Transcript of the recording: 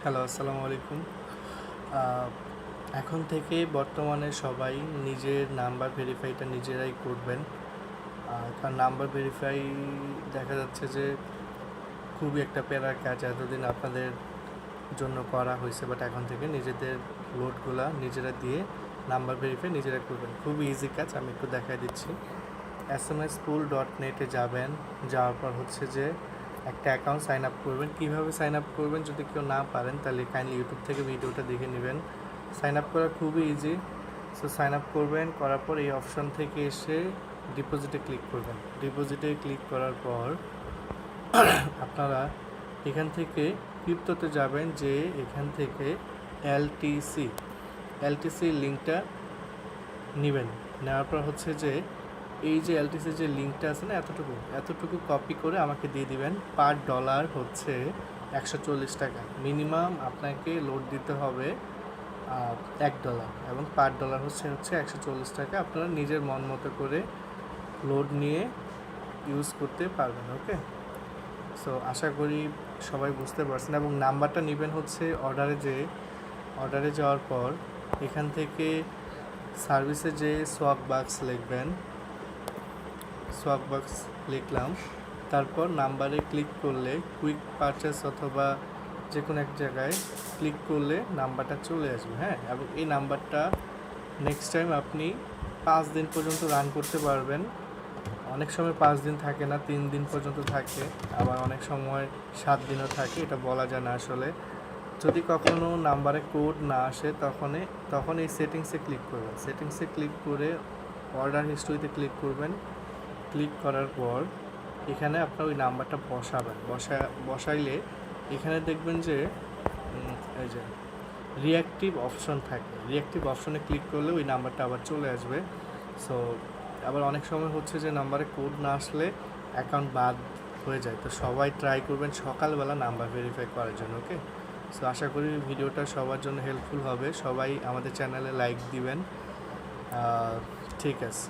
Hello, আসসালামু আলাইকুম। আহ, এখন থেকে বর্তমানে সবাই নিজের নাম্বার ভেরিফাইটা নিজেরাই করবেন। কারণ নাম্বার ভেরিফাই দেখা যাচ্ছে যে খুবই একটা প্যারার কাজ। এতদিন আপনাদের জন্য করা হয়েছে, বাট এখন থেকে নিজেদের লোডগুলা নিজেরা দিয়ে নাম্বার ভেরিফাই নিজেরা করবেন। খুবই ইজি কাজ, আমি একটু দেখাই দিচ্ছি। smspool.net যাবেন, যাওয়ার পর হচ্ছে যে একটা অ্যাকাউন্ট সাইন আপ করবেন। কীভাবে সাইন আপ করবেন যদি কেউ না পারেন তাহলে কাইন্ডলি ইউটিউব থেকে ভিডিওটা দেখে নেবেন। সাইন আপ করা খুবই ইজি। সো সাইন আপ করবেন, করার পর এই অপশন থেকে এসে ডিপোজিটে ক্লিক করবেন। ডিপোজিটে ক্লিক করার পর আপনারা এখান থেকে ক্রিপ্টোতে যাবেন, যে এখান থেকে এলটিসি লিঙ্কটা নেবেন। নেওয়ার পর হচ্ছে যে এই যে এলটিসি যে লিঙ্কটা আছে না, এতটুকু কপি করে আমাকে দিয়ে দিবেন। পার ডলার হচ্ছে 140 টাকা। মিনিমাম আপনাকে লোড দিতে হবে $1, এবং পার ডলার হচ্ছে 140 টাকা। আপনারা নিজের মন মতো করে লোড নিয়ে ইউজ করতে পারবেন। ওকে, সো আশা করি সবাই বুঝতে পারছেন। এবং নাম্বারটা নেবেন হচ্ছে অর্ডারে যাওয়ার পর এখান থেকে সার্ভিসে যে সোয়াপ বাক্স লিখবেন, সোয়াপ বাক্স লিখলাম। তারপর নাম্বারে ক্লিক করলে কুইক পারচেস অথবা যে কোনো এক জায়গায় ক্লিক করলে নাম্বারটা চলে আসবে। হ্যাঁ, এবং এই নাম্বারটা নেক্সট টাইম আপনি 5 দিন পর্যন্ত রান করতে পারবেন। অনেক সময় 5 দিন থাকে না, 3 দিন পর্যন্ত থাকে, আবার অনেক সময় 7 দিনও থাকে, এটা বলা যায় না আসলে। যদি কখনও নাম্বারে কোড না আসে তখন এই সেটিংসে ক্লিক করবেন। সেটিংসে ক্লিক করে অর্ডার হিস্ট্রিতে ক্লিক করবেন। ক্লিক করার পর এখানে আপনার ওই নাম্বারটা বসাইলে এখানে দেখবেন যে এই যে রিঅ্যাক্টিভ অপশন থাকে। রিঅ্যাক্টিভ অপশনে ক্লিক করলে ওই নাম্বারটা আবার চলে আসবে। সো আবার অনেক সময় হচ্ছে যে নাম্বারে কোড না আসলে অ্যাকাউন্ট বাদ হয়ে যায়। তো সবাই ট্রাই করবেন সকালবেলা নাম্বার ভেরিফাই করার জন্য। ওকে, সো আশা করি ভিডিওটা সবার জন্য হেল্পফুল হবে। সবাই আমাদের চ্যানেলে লাইক দিবেন। ঠিক আছে।